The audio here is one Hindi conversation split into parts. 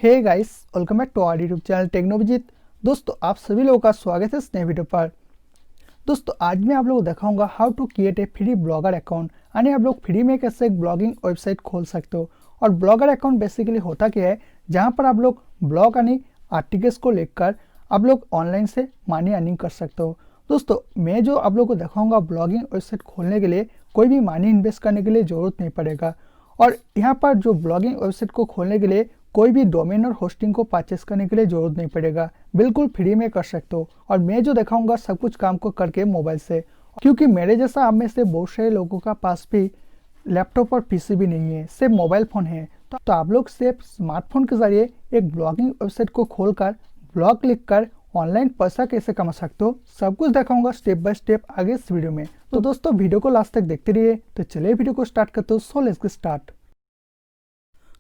Hey guys, welcome back to our YouTube channel Technovijit. दोस्तों, आप सभी लोगों का स्वागत है इस नए वीडियो पर। दोस्तों, आज मैं आप लोगों को दिखाऊंगा how to create a free blogger account, यानी आप लोग फ्री में कैसे एक ब्लॉगिंग वेबसाइट खोल सकते हो। और ब्लॉगर अकाउंट बेसिकली होता क्या है, जहां पर आप लोग ब्लॉग यानी आर्टिकल्स को लेकर आप लोग ऑनलाइन से मनी अर्निंग कर सकते हो। दोस्तों, मैं जो आप लोगों को दिखाऊंगा ब्लॉगिंग वेबसाइट खोलने के लिए कोई भी मनी इन्वेस्ट करने के लिए ज़रूरत नहीं पड़ेगा। और यहाँ पर जो ब्लॉगिंग वेबसाइट को खोलने के लिए कोई भी डोमेन और होस्टिंग को परचेस करने के लिए ज़रूरत नहीं पड़ेगा, बिल्कुल फ्री में कर सकते हो। और मैं जो दिखाऊंगा सब कुछ काम को करके मोबाइल से, क्योंकि मेरे जैसा आप में से बहुत सारे लोगों का पास भी लैपटॉप और पीसी भी नहीं है, सिर्फ मोबाइल फ़ोन है। तो आप लोग सिर्फ स्मार्टफोन के ज़रिए एक ब्लॉगिंग वेबसाइट को खोलकर ब्लॉग लिखकर ऑनलाइन पैसा कैसे कमा सकते हो, सब कुछ दिखाऊंगा स्टेप बाय स्टेप आगे इस वीडियो में। तो दोस्तों, वीडियो को लास्ट तक देखते रहिए। तो चलिए वीडियो को स्टार्ट करते हो। So let's get start.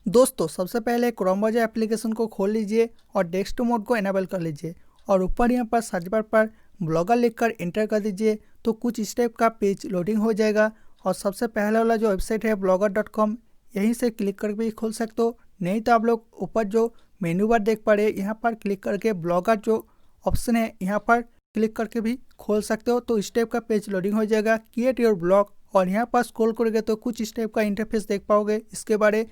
दोस्तों, सबसे पहले क्रोम ब्राउज़र एप्लीकेशन को खोल लीजिए और डेस्कटॉप मोड को इनेबल कर लीजिए और ऊपर यहाँ पर सर्च बार पर ब्लॉगर लिखकर इंटर कर दीजिए। तो कुछ स्टेप का पेज लोडिंग हो जाएगा और सबसे पहला वाला जो वेबसाइट है blogger.com, यहीं से क्लिक करके भी खोल सकते हो। नहीं तो आप लोग ऊपर जो मेन्यू बार देख पा रहे हैं, यहाँ पर क्लिक करके ब्लॉगर जो ऑप्शन है यहाँ पर क्लिक करके भी खोल सकते हो। तो स्टेप का पेज लोडिंग हो जाएगा, क्रिएट योर ब्लॉग, और यहाँ पर स्क्रॉल करोगे तो कुछ स्टेप का इंटरफेस देख पाओगे इसके बारे।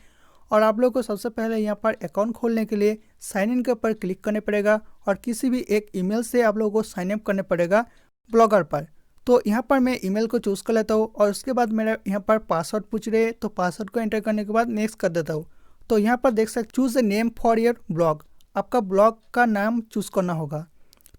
और आप लोग को सबसे पहले यहाँ पर अकाउंट खोलने के लिए साइन इन के ऊपर क्लिक करने पड़ेगा और किसी भी एक ईमेल से आप लोगों को साइन अप करने पड़ेगा ब्लॉगर पर। तो यहाँ पर मैं ईमेल को चूज़ कर लेता हूँ और उसके बाद मेरा यहाँ पर पासवर्ड पूछ रहे हैं, तो पासवर्ड को एंटर करने के बाद नेक्स्ट कर देता हूँ। तो यहाँ पर देख सकते choose a name for your blog, आपका ब्लॉग का नाम चूज़ करना होगा।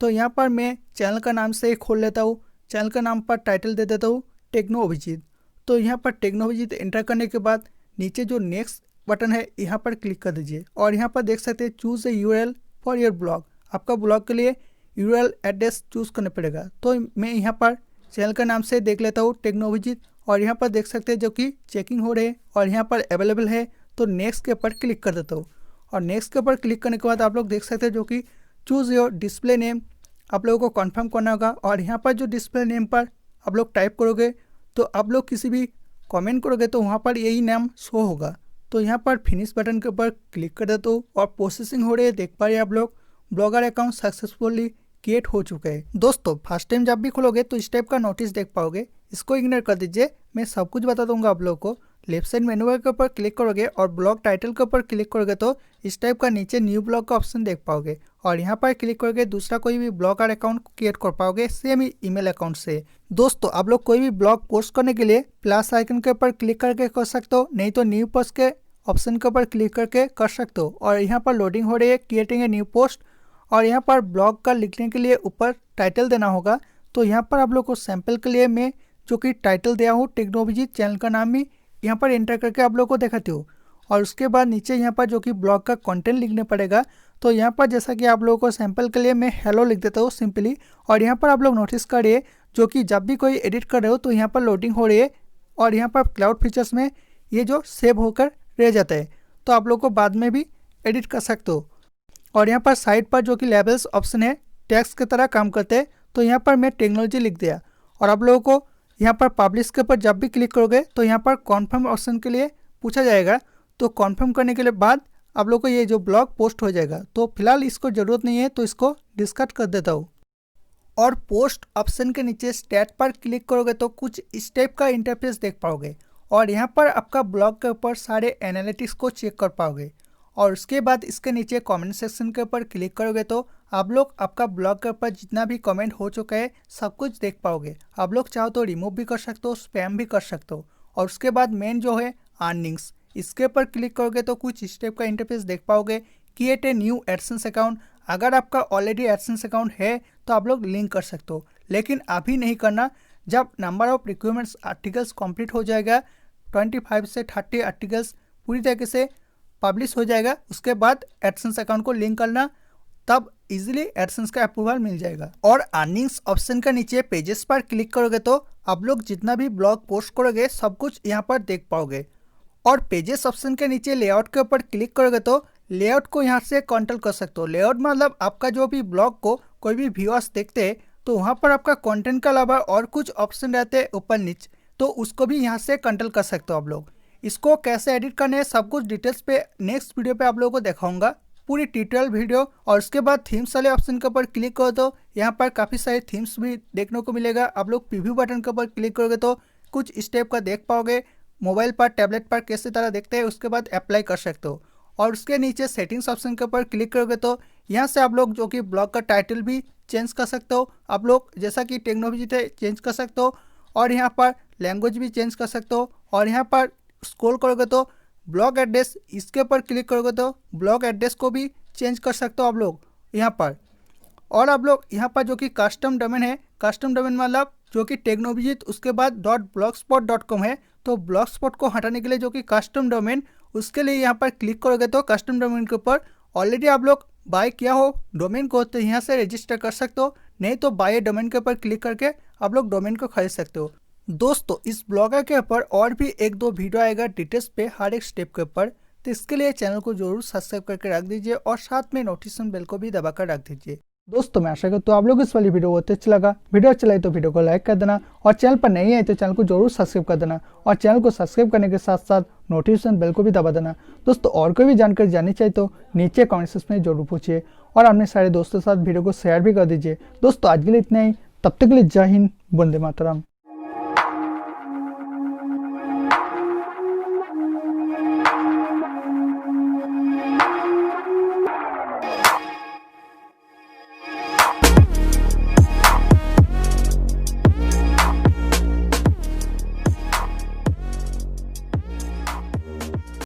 तो यहाँ पर मैं चैनल का नाम से खोल लेता हूँ। चैनल का नाम पर टाइटल दे देता हूँ टेक्नोविजित। तो यहाँ पर टेक्नोविजित एंटर करने के बाद नीचे जो नेक्स्ट बटन है यहाँ पर क्लिक कर दीजिए और यहाँ पर देख सकते हैं choose A URL for your blog, आपका ब्लॉग के लिए यूआरएल एड्रेस चूज़ करना पड़ेगा। तो मैं यहाँ पर चैनल का नाम से देख लेता हूँ टेक्नोविजित और यहाँ पर देख सकते हैं जो कि चेकिंग हो रहे हैं और यहाँ पर अवेलेबल है। तो नेक्स्ट के ऊपर क्लिक कर देता हूँ और नेक्स्ट के ऊपर क्लिक करने के बाद आप लोग देख सकते हैं जो कि चूज़ योर डिस्प्ले नेम आप लोगों को कंफर्म करना होगा। और यहाँ पर जो डिस्प्ले नेम पर आप लोग टाइप करोगे तो आप लोग किसी भी कमेंट करोगे तो वहाँ पर यही नाम शो होगा। तो यहाँ पर फिनिश बटन के ऊपर क्लिक कर देता हूँ और प्रोसेसिंग हो रही है, देख पा रहे हैं आप लोग ब्लॉगर अकाउंट सक्सेसफुली क्रिएट हो चुका है। दोस्तों, फर्स्ट टाइम जब भी खोलोगे तो इस टाइप का नोटिस देख पाओगे, इसको इग्नोर कर दीजिए, मैं सब कुछ बता दूंगा आप लोगों को। लेफ्ट साइड मेनू बार के ऊपर क्लिक करोगे और ब्लॉग टाइटल के ऊपर क्लिक करोगे तो इस टाइप का नीचे न्यू ब्लॉग का ऑप्शन देख पाओगे और यहाँ पर क्लिक करके दूसरा कोई भी ब्लॉगर अकाउंट क्रिएट कर पाओगे सेम ईमेल अकाउंट से। दोस्तों, आप लोग कोई भी ब्लॉग पोस्ट करने के लिए प्लस आइकन के ऊपर क्लिक करके कर सकते हो, नहीं तो न्यू पोस्ट के ऑप्शन के ऊपर क्लिक करके कर सकते हो। और यहाँ पर लोडिंग हो रही है क्रिएटिंग ए न्यू पोस्ट और यहाँ पर ब्लॉग का लिखने के लिए ऊपर टाइटल देना होगा। तो यहाँ पर आप लोग को सैंपल के लिए मैं जो कि टाइटल दिया हूँ टेक्नोविजित, चैनल का नाम भी यहाँ पर एंटर करके आप लोग को दिखाती हूँ। और उसके बाद नीचे यहाँ पर जो कि ब्लॉग का कंटेंट लिखने पड़ेगा। तो यहाँ पर जैसा कि आप लोगों को सैंपल के लिए मैं हेलो लिख देता हूँ सिंपली। और यहाँ पर आप लोग नोटिस करिए जो कि जब भी कोई एडिट कर रहे हो तो यहाँ पर लोडिंग हो रही है और यहाँ पर क्लाउड फीचर्स में ये जो सेव होकर रह जाता है, तो आप लोग को बाद में भी एडिट कर सकते हो। और यहाँ पर साइड पर जो कि लेबल्स ऑप्शन है टेक्स्ट की तरह काम करते हैं, तो यहाँ पर मैं टेक्नोलॉजी लिख दिया और आप लोगों को यहाँ पर पब्लिश के ऊपर जब भी क्लिक करोगे तो यहाँ पर कॉन्फर्म ऑप्शन के लिए पूछा जाएगा। तो कॉन्फर्म करने के लिए बाद आप लोग को ये जो ब्लॉग पोस्ट हो जाएगा। तो फिलहाल इसको ज़रूरत नहीं है, तो इसको डिस्कार्ड कर देता हूँ। और पोस्ट ऑप्शन के नीचे स्टैट पर क्लिक करोगे तो कुछ इस टाइप का इंटरफेस देख पाओगे और यहाँ पर आपका ब्लॉग के ऊपर सारे एनालिटिक्स को चेक कर पाओगे। और उसके बाद इसके नीचे कमेंट सेक्शन के ऊपर क्लिक करोगे तो आप लोग आपका ब्लॉग के ऊपर जितना भी कमेंट हो चुका है सब कुछ देख पाओगे। आप लोग चाहो तो रिमूव भी कर सकते हो, स्पैम भी कर सकते हो। और उसके बाद मेन जो है अर्निंग्स, इसके ऊपर क्लिक करोगे तो कुछ स्टेप का इंटरफेस देख पाओगे। Create a new AdSense account, अगर आपका ऑलरेडी एडसेंस अकाउंट है तो आप लोग लिंक कर सकते हो, लेकिन अभी नहीं करना। जब number of requirements articles complete हो जाएगा, 25 से 30 आर्टिकल्स पूरी तरीके से पब्लिश हो जाएगा, उसके बाद एडसेंस अकाउंट को लिंक करना, तब इजीली एडसेंस का अप्रूवल मिल जाएगा। और अर्निंग्स ऑप्शन के नीचे पेजेस पर क्लिक करोगे तो आप लोग जितना भी ब्लॉग पोस्ट करोगे सब कुछ यहाँ पर देख पाओगे। और पेजेस ऑप्शन के नीचे लेआउट के ऊपर क्लिक करोगे तो लेआउट को यहाँ से कंट्रोल कर सकते हो। लेआउट मतलब आपका जो भी ब्लॉग को कोई भी व्यूअर्स देखते हैं तो वहाँ पर आपका कंटेंट के अलावा और कुछ ऑप्शन रहते हैं ऊपर नीचे, तो उसको भी यहाँ से कंट्रोल कर सकते हो आप लोग। इसको कैसे एडिट करना है सब कुछ डिटेल्स पे नेक्स्ट वीडियो पे आप लोगों को दिखाऊंगा। पूरी ट्यूटोरियल वीडियो। और उसके बाद थीम्स वाले ऑप्शन के ऊपर क्लिक करो तो यहाँ पर काफ़ी सारे थीम्स भी देखने को मिलेगा। आप लोग प्रीव्यू बटन के ऊपर क्लिक करोगे तो कुछ स्टेप का देख पाओगे, मोबाइल पर टैबलेट पर कैसे तरह देखते हैं, उसके बाद अप्लाई कर सकते हो। और उसके नीचे सेटिंग्स ऑप्शन के ऊपर क्लिक करोगे तो यहाँ से आप लोग जो कि ब्लॉग का टाइटल भी चेंज कर सकते हो। आप लोग जैसा कि टेक्नोलॉजी है चेंज कर सकते हो, और यहाँ पर लैंग्वेज भी चेंज कर सकते हो। और यहाँ पर स्क्रॉल करोगे तो ब्लॉग एड्रेस, इसके ऊपर क्लिक करोगे तो ब्लॉग एड्रेस को भी चेंज कर सकते हो आप लोग यहाँ पर। और आप लोग यहाँ पर जो कि कस्टम डोमेन है, कस्टम डोमेन मतलब जो कि टेक्नोविजिट उसके बाद .blogspot.com है, तो ब्लॉगस्पॉट को हटाने के लिए जो कि कस्टम डोमेन, उसके लिए यहाँ पर क्लिक करोगे तो कस्टम डोमेन के ऊपर ऑलरेडी आप लोग बाय किया हो डोमेन को तो यहाँ से रजिस्टर कर सकते हो, नहीं तो बाय डोमेन के ऊपर क्लिक करके आप लोग डोमेन को खरीद सकते हो। दोस्तों इस ब्लॉगर के ऊपर और भी एक दो वीडियो आएगा डिटेल्स पे हर एक स्टेप के ऊपर, तो इसके लिए चैनल को जरूर सब्सक्राइब करके रख दीजिए और साथ में नोटिफिकेशन बेल को भी दबाकर रख दीजिए। दोस्तों मैं आशा करता हूँ आप लोग इस वाली वीडियो बहुत अच्छा लगा। वीडियो अच्छा लगे तो वीडियो को लाइक कर देना, और चैनल पर नहीं है तो चैनल को जरूर सब्सक्राइब कर देना, और चैनल को सब्सक्राइब करने के साथ साथ नोटिफिकेशन बेल को भी दबा देना। दोस्तों और कोई भी जानकारी जाननी चाहिए तो नीचे कमेंट सेक्शन में जरूर पूछिए, और अपने सारे दोस्तों के साथ वीडियो को शेयर भी कर दीजिए। दोस्तों आज के लिए इतना ही, तब तक के लिए जय हिंद, वंदे मातरम।